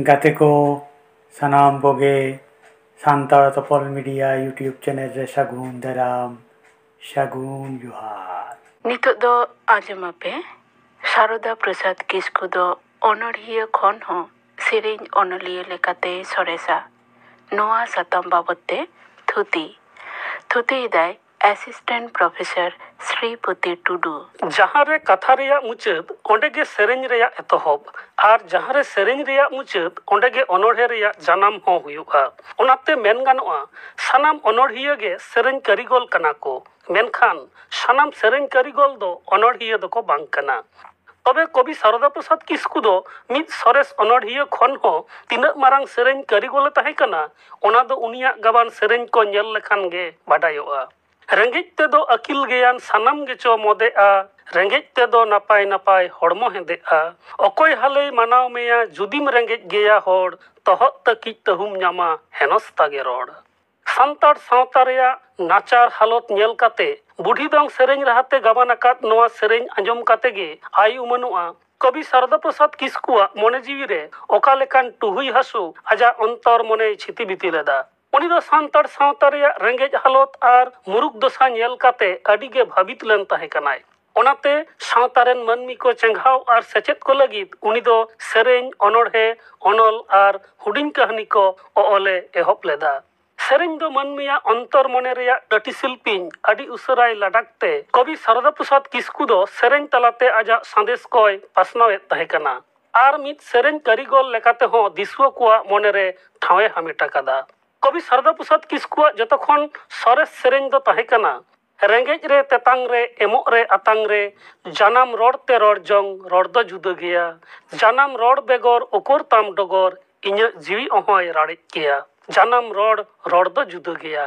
गाते को सानाम बोगे सान्ताड़ तपल media YouTube channel रे सागुन दाराम सागुन जोहार नितो दो आजमापे शारदा प्रसाद किस्कु दो अनड़िया खन हो सेरेñ अनलिया लेकाते सरेसा नोआ साताम बाबते थुती दाय असिस्टेंट प्रोफेसर श्रीपति टुडू जहाँ रे कथा रेया मुचाद ओंडे गे सेरेñ रेया एतहब और जहाँ रे सेरेñ रेया मुचाद ओंडे गे अनोढ़े रेया जनाम हो हुयुगा ओनाते मेन गानोआ सानाम अनोढ़िया गे सेरेñ कारिगोल कना को मेनखान सानाम सेरेñ कारिगोल दो अनोढ़िया दको बांग कना तबे कवि शारदा प्रसाद किस्कु दो मिद सरेस अनोढ़िया खन हो तिना मारांग सेरेñ कारिगोल ताहे कना ओना दो उनिया गाबान सेरेñ को नेल लेखान गे बाडायोआ रेंगेज तेदो अकिल गेयान सानाम गेचो मोदेआ रेंगेज तेदो नापाय नापाय हड़मो हेदेआ अकोय हाले मानाव मेया जुदिम रेंगेज गेया होड़ तहत तकिज तहुम ᱧᱟᱢᱟ हेनस्ता गे रोड़ सान्ताड़ सावता रेया नाचार हालत नेल काते बुढ़ी दंग सेरेñ राहते गाबान आकाद नोआ सेरेñ आंजम काते गे आय उमानुआ कवि शारदा प्रसाद किस्कुआ मोने जीवी रे ओका लेकान टुहुई हासु आजा अंतर मोने छिति बिति लेदा उनी दो सान्ताड़ सावता रेया रेंगेज हालत आर मुरुक दशा नेल काते अडी गे भाबित लेन ताहे कनाय ओनाते सावता रेन मानमी को चेंघाव आर सेचेत को लगित उनी दो सेरेñ अनोढ़े अनल आर हुडिंग कहानी को ओले एहब लेदा सेरेñ दो मानमिया अंतर मने रेया डटी शिल्पीन अडी उसराय लाडाकते कवि शारदा प्रसाद किस्कु दो सेरेñ तलाते आजा संदेश कोय पासनावेत ताहे कना आर मित सेरेñ कारिगोल लेकाते हो दिसुआ कुआ मने रे ठावे हामेटा कादा कवि शारदा प्रसाद किस्कुआ जतखन सरेस सेरेñ दो ताहे कना रेंगेज रे तेतांग रे एमोग रे आतांग रे जानाम रोड़ते रोड़ जंग रोड़ दो जुदा गया जानाम रोड़ बेगोर ओकोर ताम डोगोर इᱧ जीवी अहोय राड़ेज गया जानाम रोड़ दो जुदा गया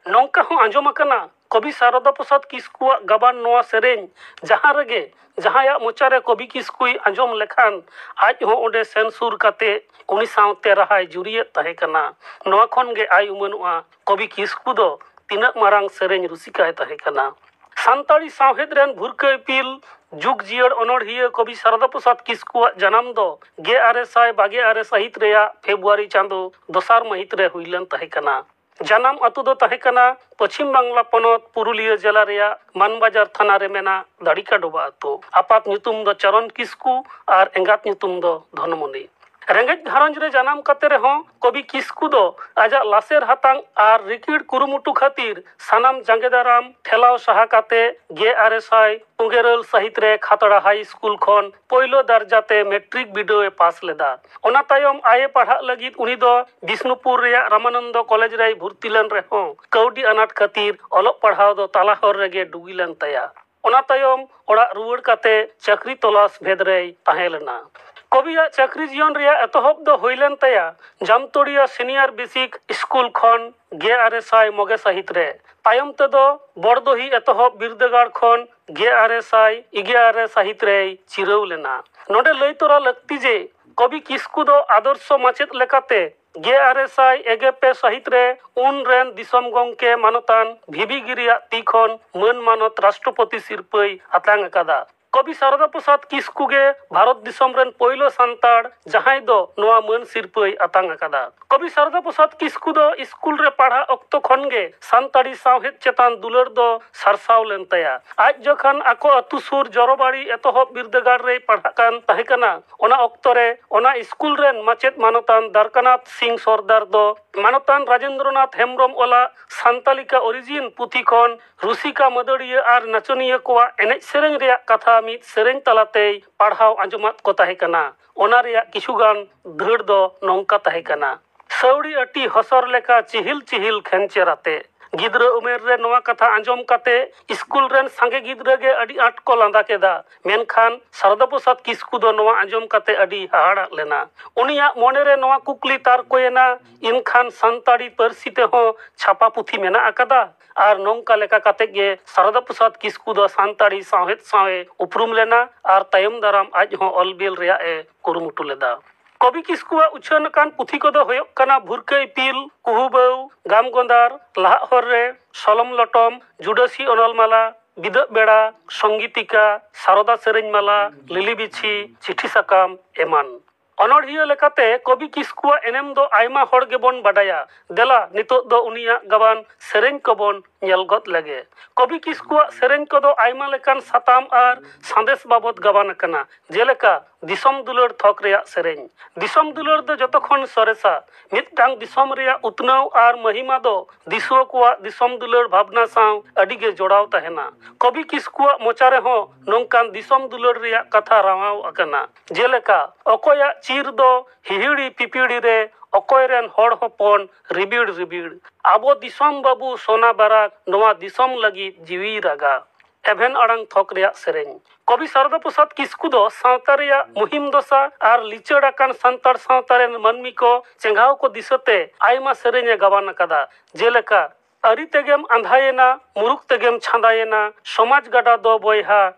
नौका हो आंजम अकना कवि शारदा प्रसाद किस्कुआ गाबान नोआ सेरेñ जहाँ रेगे जहाँया मोचारे कवि किस्कुई आंजम लेखान आज हो ओंडे सेंसुर काते उनी सावते रहाय जुरिये ताहे कना नोआ खन गे आय उमानुआ कवि किस्कु दो तिना मारांग सेरेñ रुसिकाय ताहे कना सान्ताड़ी सावहेद रेन भुरकय पिल जुग जियर अनोढ़िया कवि शारदा प्रसाद किस्कुआ जनाम दो 1922 साहित रेया फेब्रुआरी चांदो दोसार महित रे हुइलन ताहे कना जानाम अतु दो ताहे कना पश्चिम बांग्ला पनत पुरुलिया जिला रेया मानबाजार थाना रे मेना दाड़िका डोबा अतु आपात ᱧᱩᱛᱩᱢ दो चरण किस्कु और एंगात ᱧᱩᱛᱩᱢ दो धनमणि रेंगेज घारंज रे जानाम काते रे हों कवि किस्कु दो आजा लासेर हातांग आर रिकिड़ कुरुमुटु खातिर सानाम जांगेदाराम ठेलाव साहा काते 1993 साहित रे खातड़ा हाई स्कूल खन पहिलो दर्जाते मैट्रिक बिडोए पास लेदा ओना तायम आये पढ़ा लगित उनी दो बिष्णुपुर रेया रामानंद कॉलेज रे भर्ती लन रे हों कौडी अनाट खातिर अलग पढ़ाव दो तालाहर रेगे डुगिलन तया ओना तायम ओड़ा रुवाड़ काते चाकरी तलाश भेद रे ताहे लेना कविया चाकरी जीवन रेया एतहब दो होइलेन तया जामतोड़िया सीनियर बेसिक स्कूल खन 1990 साहित रे तायम तेदो बड़दोही एतहब बिरदगाड़ खन 1911 साहित रे चिरौ लेना नोडे लई तोरा लगती जे कवि किस्कु दो आदर्श माचेत लेकाते 1921 साहित रे उन रेन दिसम गंके मानतान भिबिगिरिया ती खन मान मानत राष्ट्रपति सिरपै आतांग अकादा कवि शारदा प्रसाद किस्कु गे भारत दिसम रेन पहिलो सान्ताड़ जहां दो नोआ मान सिरपै आतांग अकादा कवि शारदा प्रसाद किस्कु दो स्कूल रे पढ़ा अक्तो खन गे सान्ताड़ी सावहेद चेतान दुलर दो सरसाव लेन तया आज जखन आको अतु सुर जरोबाड़ी एतहब बिरदगाड़ रे पढ़ा कान ताहे कना ओना अक्तो रे ओना स्कूल रेन माचेत मानतान दारकानाथ सिंह सरदार दो मानतान राजेंद्रनाथ हेम्ब्रम ओला सान्तालिका ओरिजिन पुथी खन रुसिका मदड़िया आर नाचनिया कोआ एनेज सेरेñ रेया कथा मित सेरेñ तलाते पढ़ाव आंजमात को ताहे कना ओना रेया किछुगान धड़ दो नौका ताहे कना सौड़ी अटी हसर लेका चिहिल चिहिल खेंचेराते गिद्रा उमेर रे नोआ कथा आंजम काते स्कूल रेन संगे गिद्रा गे अडी आट को लांदा केदा मेनखान शारदा प्रसाद किस्कु दो नोआ आंजम काते अडी हाहाड़ा लेना उनिया मोने रे नोआ कुकली तार कोयना इनखान सान्ताड़ी पारसी ते हो छापा पुथी मेना अकादा आर नौका लेका काते गे शारदा प्रसाद किस्कु दो सान्ताड़ी सावहेद सावे उपरुम लेना आर तायम दाराम आज हो अलबेल रेया ए कुरुमुटु लेदा कवि किस्कुआ उछन कान पुथी को दो होयक कना भुरकई पिल कुहुबौ गाम गोंदार लाहर रे सलम लटम जुडसी अनलमाला बिदक बेड़ा संगीतिका शारदा सेरेñ माला लिली बिछी चिठी साकाम एमान ᱚᱱᱚᱲᱦᱤᱭᱟᱹ ᱞᱮᱠᱟᱛᱮ ᱠᱚᱵᱤ ᱠᱤᱥᱠᱩᱣᱟᱜ ᱮᱱᱮᱢ ᱫᱚ ᱟᱭᱢᱟ ᱦᱚᱲ ᱜᱮᱵᱚᱱ ᱵᱟᱰᱟᱭᱟ᱾ ᱫᱮᱞᱟ ᱱᱤᱛᱚᱜ ᱫᱚ ᱩᱱᱤᱭᱟᱜ ᱜᱟᱵᱟᱱ ᱥᱮᱨᱮᱧ ᱠᱚᱵᱚᱱ ᱧᱮᱞ ᱜᱚᱫ ᱞᱮᱜᱮ᱾ ᱠᱚᱵᱤ ᱠᱤᱥᱠᱩᱣᱟᱜ ᱥᱮᱨᱮᱧ ᱠᱚᱫᱚ ᱟᱭᱢᱟ ᱞᱮᱠᱟᱱ ᱥᱟᱛᱟᱢ ᱟᱨ ᱥᱟᱸᱫᱮᱥ ᱵᱟᱵᱚᱫ ᱜᱟᱵᱟᱱ ᱟᱠᱟᱱᱟ, ᱡᱮᱞᱮᱠᱟ ᱫᱤᱥᱚᱢ ᱫᱩᱞᱟᱹᱲ ᱛᱷᱚᱠ ᱨᱮᱭᱟᱜ ᱥᱮᱨᱮᱧ᱾ ᱫᱤᱥᱚᱢ ᱫᱩᱞᱟᱹᱲ ᱫᱚ ᱡᱚᱛᱚ ᱠᱷᱚᱱ ᱥᱚᱨᱮᱥᱟ᱾ ᱢᱤᱫᱴᱟᱝ ᱫᱤᱥᱚᱢ ᱨᱮᱭᱟᱜ ᱩᱛᱱᱟᱹᱣ ᱟᱨ ᱢᱚᱦᱤᱢᱟ ᱫᱚ ᱫᱤᱥᱩᱣᱟᱹ ᱠᱚᱣᱟᱜ ᱫᱤᱥᱚᱢ ᱫᱩᱞᱟᱹᱲ ᱵᱷᱟᱵᱽᱱᱟ ᱥᱟᱶ ᱟᱹᱰᱤᱜᱮ ᱡᱚᱲᱟᱣ ᱛᱟᱦᱮᱱᱟ᱾ ᱠᱚᱵᱤ ᱠᱤᱥᱠᱩᱣᱟᱜ ᱢᱚᱪᱟ ᱨᱮᱦᱚᱸ ᱱᱚᱝᱠᱟᱱ ᱫᱤᱥᱚᱢ ᱫᱩᱞᱟᱹᱲ ᱨᱮᱭᱟᱜ ᱠᱟᱛᱷᱟ ᱨᱟᱣᱟᱣ ᱟᱠᱟᱱᱟ, ᱡᱮᱞᱮᱠᱟ ᱚᱠᱚᱭᱟᱜ ᱪᱤᱨ ᱫᱚ ᱦᱤᱦᱤᱲᱤ ᱯᱤᱯᱤᱲᱤ ᱨᱮ ᱚᱠᱚᱭ ᱨᱮᱱ ᱦᱚᱲ ᱦᱚᱯᱚᱱ ᱨᱤᱵᱤᱲ ᱨᱤᱵᱤᱲ, ᱟᱵᱚ ᱫᱤᱥᱚᱢ ᱵᱟᱹᱵᱩ ᱥᱳᱱᱟ ᱵᱟᱨᱟᱠ ᱱᱚᱣᱟ ᱫᱤᱥᱚᱢ ᱞᱟᱹᱜᱤᱫ ᱡᱤᱣᱤ ᱨᱟᱜᱟ᱾ ᱮᱵᱷᱮᱱ ᱟᱲᱟᱝ ᱛᱷᱚᱠ ᱨᱮᱭᱟᱜ ᱥᱮᱨᱮᱧ᱾ ᱠᱚᱵᱤ ᱥᱟᱨᱚᱫᱟ ᱯᱨᱚᱥᱟᱫ ᱠᱤᱥᱠᱩ ᱫᱚ ᱥᱟᱶᱛᱟ ᱨᱮᱭᱟᱜ ᱢᱩᱦᱤᱢ ᱫᱚᱥᱟ ᱟᱨ ᱞᱤᱪᱟᱹᱲ ᱟᱠᱟᱱ ᱥᱟᱱᱛᱟᱲ ᱥᱟᱶᱛᱟ ᱨᱮᱱ ᱢᱟᱹᱱᱢᱤ ᱠᱚ ᱪᱮᱸᱜᱷᱟᱣ ᱠᱚ ᱫᱤᱥᱟᱹᱛᱮ ᱟᱭᱢᱟ ᱥᱮᱨᱮᱧᱮ ᱜᱟᱵᱟᱱ ᱟᱠᱟᱫᱟ, ᱡᱮᱞᱮᱠᱟ ᱟᱹᱨᱤ ᱛᱮᱜᱮᱢ ᱟᱸᱫᱷᱟᱭᱮᱱᱟ, ᱢᱩᱨᱩᱠ ᱛᱮᱜᱮᱢ ᱪᱷᱟᱸᱫᱟᱭᱮᱱᱟ, ᱥᱚᱢᱟᱡᱽ ᱜᱟᱰᱟ ᱫᱚ ᱵᱚᱭᱦᱟ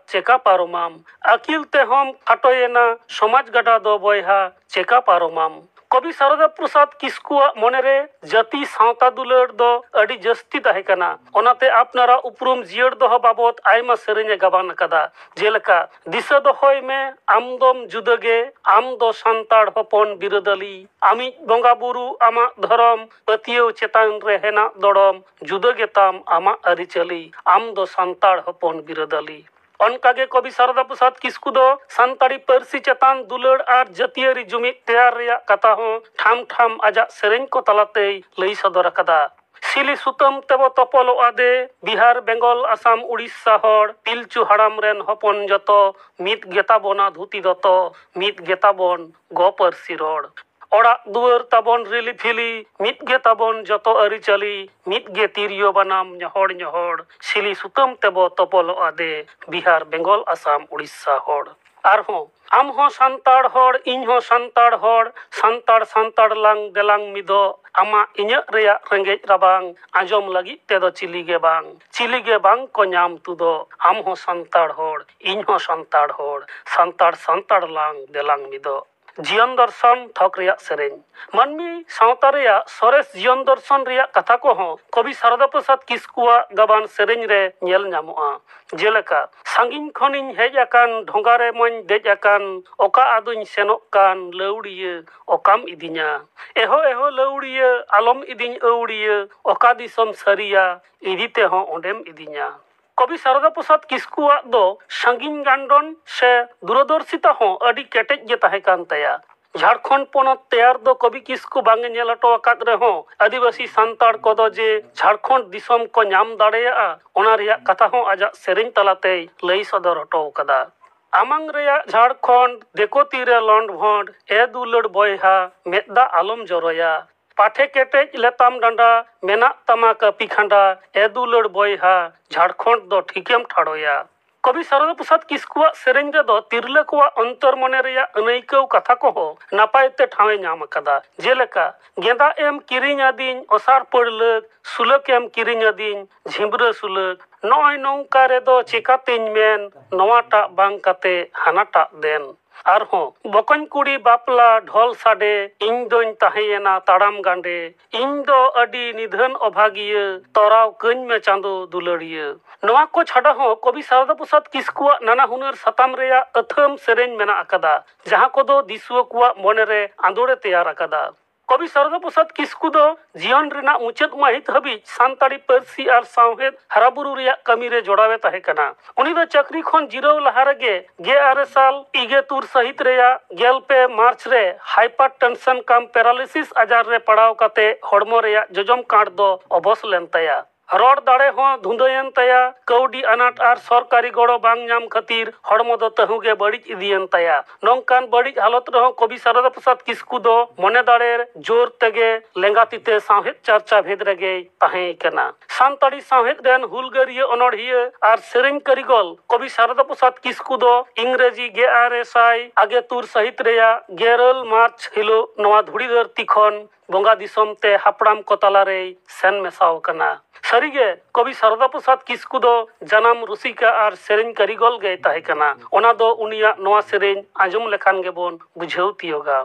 ᱪᱮᱠᱟ ᱯᱟᱨᱚᱢᱟᱢ, ᱟᱹᱠᱤᱞ ᱛᱮᱦᱚᱢ ᱠᱷᱟᱴᱚᱭᱮᱱᱟ, ᱥᱚᱢᱟᱡᱽ ᱜᱟᱰᱟ ᱫᱚ ᱵᱚᱭᱦᱟ ᱪᱮᱠᱟ ᱯᱟᱨᱚᱢᱟᱢ᱾ ᱠᱚᱵᱤ ᱥᱟᱨᱚᱫᱟ ᱯᱨᱚᱥᱟᱫ ᱠᱤᱥᱠᱩᱣᱟᱜ ᱢᱚᱱᱮᱨᱮ ᱡᱟᱹᱛᱤ ᱥᱟᱶᱛᱟ ᱫᱩᱞᱟᱹᱲ ᱫᱚ ᱟᱹᱰᱤ ᱡᱟᱹᱥᱛᱤ ᱛᱟᱦᱮᱸ ᱠᱟᱱᱟ᱾ ᱚᱱᱟᱛᱮ ᱟᱯᱱᱟᱨᱟᱜ ᱩᱯᱨᱩᱢ ᱡᱤᱭᱟᱹᱲ ᱫᱚᱦᱚ ᱵᱟᱵᱚᱫ ᱟᱭᱢᱟ ᱥᱮᱨᱮᱧᱮ ᱜᱟᱵᱟᱱ ᱟᱠᱟᱫᱟ, ᱡᱮᱞᱮᱠᱟ ᱫᱤᱥᱟᱹ ᱫᱚᱦᱚᱭ ᱢᱮ ᱟᱢᱫᱚᱢ ᱡᱩᱫᱟᱹᱜᱮ, ᱟᱢ ᱫᱚ ᱥᱟᱱᱛᱟᱲ ᱦᱚᱯᱚᱱ ᱵᱤᱨᱟᱹᱫᱟᱹᱞᱤ, ᱟᱢᱤᱡ ᱵᱚᱸᱜᱟ ᱵᱩᱨᱩ ᱟᱢᱟᱜ ᱫᱷᱚᱨᱚᱢ, ᱯᱟᱹᱛᱭᱟᱹᱣ ᱪᱮᱛᱟᱱ ᱨᱮ ᱦᱮᱱᱟᱜ ᱫᱚᱲᱚᱢ, ᱡᱩᱫᱟᱹ ᱜᱮᱛᱟᱢ ᱟᱢᱟᱜ ᱟᱹᱨᱤᱪᱟᱹᱞᱤ, ᱟᱢ ᱫᱚ ᱥᱟᱱᱛᱟᱲ ᱦᱚᱯᱚᱱ ᱵᱤᱨᱟᱹᱫᱟᱹᱞᱤ᱾ ᱚᱱᱠᱟᱜᱮ ᱠᱚᱵᱤ ᱥᱟᱨᱚᱫᱟ ᱯᱨᱚᱥᱟᱫ ᱠᱤᱥᱠᱩ ᱫᱚ ᱥᱟᱱᱛᱟᱲᱤ ᱯᱟᱹᱨᱥᱤ ᱪᱮᱛᱟᱱ ᱫᱩᱞᱟᱹᱲ ᱟᱨ ᱡᱟᱹᱛᱤᱭᱟᱹᱨᱤ ᱡᱩᱢᱤᱫ ᱛᱮᱭᱟᱨ ᱨᱮᱭᱟᱜ ᱠᱟᱛᱷᱟ ᱦᱚᱸ ᱴᱷᱟᱢ ᱴᱷᱟᱢ ᱟᱡᱟᱜ ᱥᱮᱨᱮᱧ ko ᱛᱟᱞᱟᱛᱮᱭ ᱞᱟᱹᱭ ᱥᱚᱫᱚᱨ ᱟᱠᱟᱫᱟ᱾ ᱥᱤᱞᱤ ᱥᱩᱛᱟᱹᱢ ᱛᱮᱵᱚ ᱛᱚᱯᱚᱞᱚᱜᱼᱟ ᱫᱮ, ᱵᱤᱦᱟᱨ ᱵᱮᱝᱜᱚᱞ ᱟᱥᱟᱢ ᱩᱲᱤᱥᱥᱟ ᱦᱚᱲ, ᱯᱤᱞᱪᱩ ᱦᱟᱲᱟᱢ ᱨᱮᱱ ᱦᱚᱯᱚᱱ ᱡᱚᱛᱚ, ᱢᱤᱫ ᱜᱮᱛᱟᱵᱚᱱᱟ ᱫᱷᱩᱛᱤ ᱫᱚᱛᱚ, ᱢᱤᱫ ᱜᱮᱛᱟᱵᱚᱱ ᱜᱚ ᱯᱟᱹᱨᱥᱤ ᱨᱚᱲ, ᱚᱲᱟᱜ ᱫᱩᱣᱟᱹᱨ ᱛᱟᱵᱚᱱ ᱨᱤᱞᱤ ᱯᱷᱤᱞᱤ, ᱢᱤᱫ ᱜᱮᱛᱟᱵᱚᱱ ᱡᱚᱛᱚ ᱟᱹᱨᱤᱪᱟᱹᱞᱤ, ᱢᱤᱫ ᱜᱮ ᱛᱤᱨᱭᱳ ᱵᱟᱱᱟᱢ ᱧᱚᱦᱚᱲ ᱧᱚᱦᱚᱲ, ᱥᱤᱞᱤ ᱥᱩᱛᱟᱹᱢ ᱛᱮᱵᱚ ᱛᱚᱯᱚᱞᱚᱜᱼᱟ ᱫᱮ, ᱵᱤᱦᱟᱨ ᱵᱮᱝᱜᱚᱞ ᱟᱥᱟᱢ ᱩᱲᱤᱥᱥᱟ ᱦᱚᱲ᱾ ᱟᱨᱦᱚᱸ ᱟᱢ ᱦᱚᱸ ᱥᱟᱱᱛᱟᱲ ᱦᱚᱲ, ᱤᱧ ᱦᱚᱸ ᱥᱟᱱᱛᱟᱲ ᱦᱚᱲ, ᱥᱟᱱᱛᱟᱲ ᱥᱟᱱᱛᱟᱲ ᱞᱟᱝ ᱫᱮᱞᱟᱝ ᱢᱤᱫᱚᱜ, ᱟᱢᱟᱜ ᱤᱧᱟᱹᱜ ᱨᱮᱭᱟᱜ ᱨᱮᱸᱜᱮᱡ ᱨᱟᱵᱟᱝ ᱟᱸᱡᱚᱢ ᱞᱟᱹᱜᱤᱫ ᱛᱮᱫᱚ ᱪᱤᱞᱤ ᱜᱮ ᱵᱟᱝ ko ᱧᱟᱢ ᱛᱩᱫᱚᱜ, ᱟᱢ ᱦᱚᱸ ᱥᱟᱱᱛᱟᱲ ᱦᱚᱲ, ᱤᱧ ᱦᱚᱸ ᱥᱟᱱᱛᱟᱲ ᱦᱚᱲ, ᱥᱟᱱᱛᱟᱲ ᱥᱟᱱᱛᱟᱲ ᱞᱟᱝ ᱫᱮᱞᱟᱝ ᱢᱤᱫᱚᱜ᱾ ᱡᱤᱭᱚᱱ ᱫᱚᱨᱥᱚᱱ ᱛᱷᱚᱠ ᱨᱮᱭᱟᱜ ᱥᱮᱨᱮᱧ᱾ ᱢᱟᱹᱱᱢᱤ ᱥᱟᱶᱛᱟ ᱨᱮᱭᱟᱜ ᱥᱚᱨᱮᱥ ᱡᱤᱭᱚᱱ ᱫᱚᱨᱥᱚᱱ ᱨᱮᱭᱟᱜ ᱠᱟᱛᱷᱟ ᱠᱚᱦᱚᱸ ᱠᱚᱵᱤ ᱥᱟᱨᱚᱫᱟ ᱯᱨᱚᱥᱟᱫ ᱠᱤᱥᱠᱩᱣᱟᱜ ᱜᱟᱵᱟᱱ ᱥᱮᱨᱮᱧ ᱨᱮ ᱧᱮᱞ ᱧᱟᱢᱚᱜᱼᱟ, ᱡᱮᱞᱮᱠᱟ ᱥᱟᱺᱜᱤᱧ ᱠᱷᱚᱱᱤᱧ ᱦᱮᱡ ᱟᱠᱟᱱ, ᱰᱷᱚᱸᱜᱟ ᱨᱮ ᱢᱟᱧ ᱫᱮᱡ ᱟᱠᱟᱱ, ᱚᱠᱟ ᱟᱫᱚᱧ ᱥᱮᱱᱚᱜ ᱠᱟᱱ, ᱞᱟᱹᱣᱲᱤᱭᱟᱹ ᱚᱠᱟᱢ ᱤᱫᱤᱧᱟ, ᱮᱦᱚ ᱮᱦᱚ ᱞᱟᱹᱣᱲᱤᱭᱟᱹ ᱟᱞᱚᱢ ᱤᱫᱤᱧ ᱟᱹᱣᱲᱤᱭᱟᱹ, ᱚᱠᱟ ᱫᱤᱥᱚᱢ ᱥᱟᱹᱨᱤᱭᱟ, ᱤᱫᱤ ᱛᱮᱦᱚᱸ ᱚᱸᱰᱮᱢ ᱤᱫᱤᱧᱟ᱾ ᱠᱚᱵᱤ ᱥᱟᱨᱚᱫᱟ ᱯᱨᱚᱥᱟᱫ ᱠᱤᱥᱠᱩᱣᱟᱜ ᱫᱚ ᱥᱟᱺᱜᱤᱧ ᱜᱟᱱᱰᱚᱱ ᱥᱮ ᱫᱩᱨᱚᱫᱚᱨᱥᱤতা ᱦᱚᱸ ᱟᱹᱰි ᱠᱮᱴᱮᱡ ᱜᱮ ᱛᱟᱦᱮᱸ ᱠᱟᱱ ᱛᱟᱭᱟ᱾ ঝাড়খণ্ড পনᱚত ᱛᱮᱭᱟর ᱫᱚ ᱠᱚᱵᱤ ᱠᱤᱥᱠᱩ ᱵᱟᱝᱮ ᱧᱮᱞ ᱦᱚᱴᱚ ᱟᱠᱟᱫ ᱨᱮᱦᱚᱸ ᱟᱹᱫᱤᱵᱟᱹᱥᱤ ᱥᱟᱱᱛᱟᱲ ᱠᱚᱫᱚ ᱡᱮ ঝাড়খণ্ড ᱫᱤᱥᱚᱢ ᱠᱚ ᱧᱟᱢ ᱫᱟᱲᱮᱭᱟᱜᱼᱟ, ᱚᱱᱟ ᱨᱮᱭᱟᱜ ᱠᱟᱛᱷᱟ ᱦᱚᱸ ᱟᱡᱟᱜ ᱥᱮᱨᱮᱧ ᱛᱟᱞᱟᱛᱮᱭ ᱞᱟᱹᱭ ᱥᱚᱫᱚᱨ ᱦᱚᱴᱚ ᱟᱠᱟᱫᱟ᱾ ᱟᱢᱟᱝ ᱨᱮᱭᱟᱜ ঝাড়খণ্ড ᱫᱮᱠᱚ ᱛᱤᱨᱮ ᱞᱚᱸᱰ ᱵᱷᱚᱸᱰ, ᱮ ᱫᱩᱞᱟᱹᱲ ᱵᱚᱭᱦᱟ ᱢᱮᱫ ᱫᱟᱜ ᱟᱞᱚᱢ ᱡᱚᱨᱚᱭᱟ, ᱯᱟᱴᱷᱮ ᱠᱮᱴᱮᱡ ᱞᱮᱛᱟᱢ ᱰᱟᱸᱰᱟ ᱢᱮᱱᱟᱜ ᱛᱟᱢᱟ ᱠᱟᱹᱯᱤ ᱠᱷᱟᱸᱰᱟ, ᱮ ᱫᱩᱞᱟᱹᱲ ᱵᱚᱭᱦᱟ ঝাড়খণ্ড ᱫᱚ ᱴᱷᱤᱠᱮᱢ ᱴᱷᱟᱲᱚᱭᱟ। কবি সারদা প্রসাদ কিস্কুয়াᱜ ᱥᱮᱨᱮᱧ ᱨᱮᱫᱚ ᱛᱤᱨᱞᱟᱹ ᱠᱚᱣᱟᱜ ᱚᱱᱛᱚᱨ ᱢᱚᱱᱮ ᱨᱮᱭᱟᱜ ᱟᱹᱱᱟᱹᱭᱠᱟᱹᱣ ᱠᱟᱛᱷᱟ ᱠᱚᱦᱚᱸ ᱱᱟᱯᱟᱭ ᱛᱮ ᱴᱷᱟᱶᱮ ᱧᱟᱢ ᱟᱠᱟᱫᱟ, ᱡᱮᱞᱮᱠᱟ ᱜᱮᱸᱫᱟᱜ ᱮᱢ ᱠᱤᱨᱤᱧ ᱟᱹᱫᱤᱧ ᱚᱥᱟᱨ ᱯᱟᱹᱲᱞᱟᱹᱠ, ᱥᱩᱞᱟᱹᱠ ᱮᱢ ᱠᱤᱨᱤᱧ ᱟᱹᱫᱤᱧ ᱡᱷᱤᱢᱵᱽᱨᱟᱹ ᱥᱩᱞᱟᱹᱠ, ᱱᱚᱜᱼᱚᱭ ᱱᱚᱝᱠᱟ ᱨᱮᱫᱚ ᱪᱮᱠᱟᱛᱤᱧ ᱢᱮᱱ ᱱᱚᱣᱟᱴᱟᱜ ᱵᱟᱝ ᱠᱟᱛᱮ ᱦᱟᱱᱟᱴᱟᱜ ᱫᱮᱱ। ᱟᱨᱦᱚᱸ ᱵᱚᱠᱚᱧ ᱠᱩᱲᱤ ᱵᱟᱯᱞᱟ ᱰᱷᱚᱞ ᱥᱟᱰᱮ, ᱤᱧ ᱫᱚᱧ ᱛᱟᱦᱮᱸᱭᱮᱱᱟ ᱛᱟᱲᱟᱢ ᱜᱟᱸᱰᱮ, ᱤᱧ ᱫᱚ ᱟᱹᱰᱤ ᱱᱤᱫᱷᱟᱹᱱ ᱚᱵᱷᱟᱜᱤᱭᱟᱹ, ᱛᱚᱨᱟᱣ ᱠᱟᱹᱧ ᱢᱮ ᱪᱟᱸᱫᱳ ᱫᱩᱞᱟᱹᱲᱤᱭᱟᱹ। ᱱᱚᱣᱟ ᱠᱚ ᱪᱷᱟᱰᱟ ᱦᱚᱸ ᱠᱚᱵᱤ ᱥᱟᱨᱚᱫᱟ ᱯᱨᱚᱥᱟᱫ ᱠᱤᱥᱠᱩᱣᱟᱜ ᱱᱟᱱᱟ ᱦᱩᱱᱟᱹᱨ ᱥᱟᱛᱟᱢ ᱨᱮᱭᱟᱜ ᱟᱹᱛᱷᱟᱹᱢ ᱥᱮᱨᱮᱧ ᱢᱮᱱᱟᱜ ᱟᱠᱟᱫᱟ, ᱡᱟᱦᱟᱸ ᱠᱚᱫᱚ ᱫᱤᱥᱩᱣᱟᱹ ᱠᱚᱣᱟᱜ ᱢᱚᱱᱮᱨᱮ ᱟᱸᱫᱳᱲᱮ ᱛᱮᱭᱟᱨ ᱟᱠᱟᱫᱟ। কবি সারদা প্রসাদ কিস্কু ᱫᱚ ᱡᱤᱭᱚᱱ ᱨᱮᱱᱟᱜ ᱢᱩᱪᱟᱹᱫ ᱢᱟᱹᱦᱤᱛ ᱦᱟᱹᱵᱤᱡ ᱥᱟᱱᱛᱟᱲᱤ ᱯᱟᱹᱨᱥᱤ ᱟᱨ ᱥᱟᱶᱦᱮᱫ ᱦᱟᱨᱟᱵᱩᱨᱩ ᱨᱮᱭᱟᱜ ᱠᱟᱹᱢᱤᱨᱮ ᱡᱚᱲᱟᱣᱮ ᱛᱟᱦᱮᱸ ᱠᱟᱱᱟ। ᱩᱱᱤ ᱫᱚ ᱪᱟᱹᱠᱨᱤ ᱠᱷᱚᱱ ᱡᱤᱨᱟᱹᱣ ᱞᱟᱦᱟ ᱨᱮᱜᱮ 1923 ᱥᱟᱹᱦᱤᱛ ᱨᱮᱭᱟᱜ 12 ᱢᱟᱨᱪ ᱨᱮ ᱦᱟᱭᱯᱟᱨ ᱴᱮᱱᱥᱚᱱ ᱠᱟᱢ ᱯᱮᱨᱟᱞᱤᱥᱤᱥ ᱟᱡᱟᱨ ᱨᱮ ᱯᱟᱲᱟᱣ ᱠᱟᱛᱮ ᱦᱚᱲᱢᱚ ᱨᱮᱭᱟᱜ ᱡᱚᱡᱚᱢ ᱠᱟᱸᱰ ᱫᱚ ᱚᱵᱚᱥ ᱞᱮᱱ ᱛᱟᱭᱟ। ᱨᱚᱲ ᱫᱟᱲᱮ ᱦᱚᱸ ᱫᱷᱩᱸᱫᱟᱹᱭᱮᱱ ᱛᱟᱭᱟ, ᱠᱟᱹᱣᱰᱤ ᱟᱱᱟᱴ ᱟᱨ ᱥᱚᱨᱠᱟরি ᱜᱚᱲᱚ ᱵᱟᱝ ᱧᱟᱢ ᱠᱷᱟᱹᱛᱤᱨ ᱦᱚᱲᱢᱚ ᱫᱚ ᱛᱟᱹᱦᱩᱜᱮ ᱵᱟᱹᱲᱤᱡ ᱤᱫᱤᱭᱮᱱ ᱛᱟᱭᱟ। ᱱᱚᱝᱠᱟᱱ ᱵᱟᱹᱲᱤᱡ ᱦᱟᱞᱚᱛ ᱨᱮᱦᱚᱸ ᱠᱚᱵᱤ ᱥᱟᱨᱚᱫᱟ ᱯᱨᱚᱥᱟᱫ ᱠᱤᱥᱠᱩ ᱫᱚ ᱢᱚᱱᱮ ᱫᱟᱲᱮ ᱡᱳᱨ ᱛᱮᱜᱮ ᱞᱮᱸᱜᱟ ᱛᱤᱛᱮ ᱥᱟᱶᱦᱮᱫ ᱪᱟᱨᱪᱟ ᱵᱷᱮᱫ ᱨᱮᱜᱮᱭ ᱛᱟᱦᱮᱸ ᱠᱟᱱᱟ। ᱥᱟᱱᱛᱟᱲᱤ ᱥᱟᱶᱦᱮᱫ ᱨᱮᱱ ᱦᱩᱞᱜᱟᱹᱨᱤᱭᱟᱹ ᱚᱱᱚᱬᱦᱤᱭᱟᱹ ᱟᱨ ᱥᱮᱨᱮᱧ ᱠᱟᱹᱨᱤᱜᱚᱞ ᱠᱚᱵᱤ ᱥᱟᱨᱚᱫᱟ ᱯᱨᱚᱥᱟᱫ ᱠᱤᱥᱠᱩ ᱫᱚ ᱤᱝᱨᱮᱡᱤ 1923 ᱥᱟᱹᱦᱤᱛ ᱨᱮᱭᱟᱜ 12 ᱢᱟᱨᱪ ᱦᱤᱞᱳᱜ ᱱᱚᱣᱟ ᱫᱷᱩᱲᱤ ᱫᱷᱟᱹᱨᱛᱤ ᱠᱷᱚᱱ ᱵᱚᱸᱜᱟ ᱫᱤᱥᱚᱢ te ᱦᱟᱯᱲᱟᱢ ko ᱛᱟᱞᱟᱨᱮᱭ ᱥᱮᱱ ᱢᱮᱥᱟᱣ ᱟᱠᱟᱱᱟ। ᱥᱟᱹᱨᱤᱜᱮ ᱠᱚᱵᱤ ᱥᱟᱨᱚᱫᱟ ᱯᱨᱚᱥᱟᱫ ᱠᱤᱥᱠᱩ ᱫᱚ ᱡᱟᱱᱟᱢ ᱨᱩᱥᱤᱠᱟ ᱟᱨ ᱥᱮᱨᱮᱧ ᱠᱟᱹᱨᱤᱜᱚᱞ ᱜᱮᱭ ᱛᱟᱦᱮᱸ ᱠᱟᱱᱟ। ᱚᱱᱟ ᱫᱚ ᱩᱱᱤᱭᱟᱜ ᱱᱚᱣᱟ ᱥᱮᱨᱮᱧ ᱟᱸᱡᱚᱢ ᱞᱮᱠᱷᱟᱱ ᱜᱮᱵᱚᱱ ᱵᱩᱡᱷᱟᱹᱣ ᱛᱤᱭᱳᱜᱟ।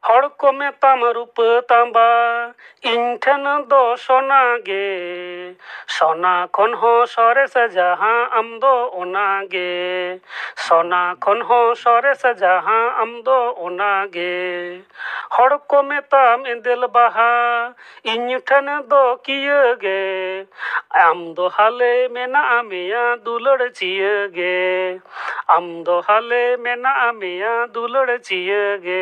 हर को मेताम रूप तांबा इन ठेन दो सोना गे सोना खन हो सरेस जहां आम दो ओना गे सोना खन हो सरेस जहां आम दो ओना गे हर को मेताम एंदेल बाहा इन ठेन दो किए गे आम दो हाले मेना मेया दुलड़ चिए गे आम दो हाले मेना मेया दुलड़ चिए गे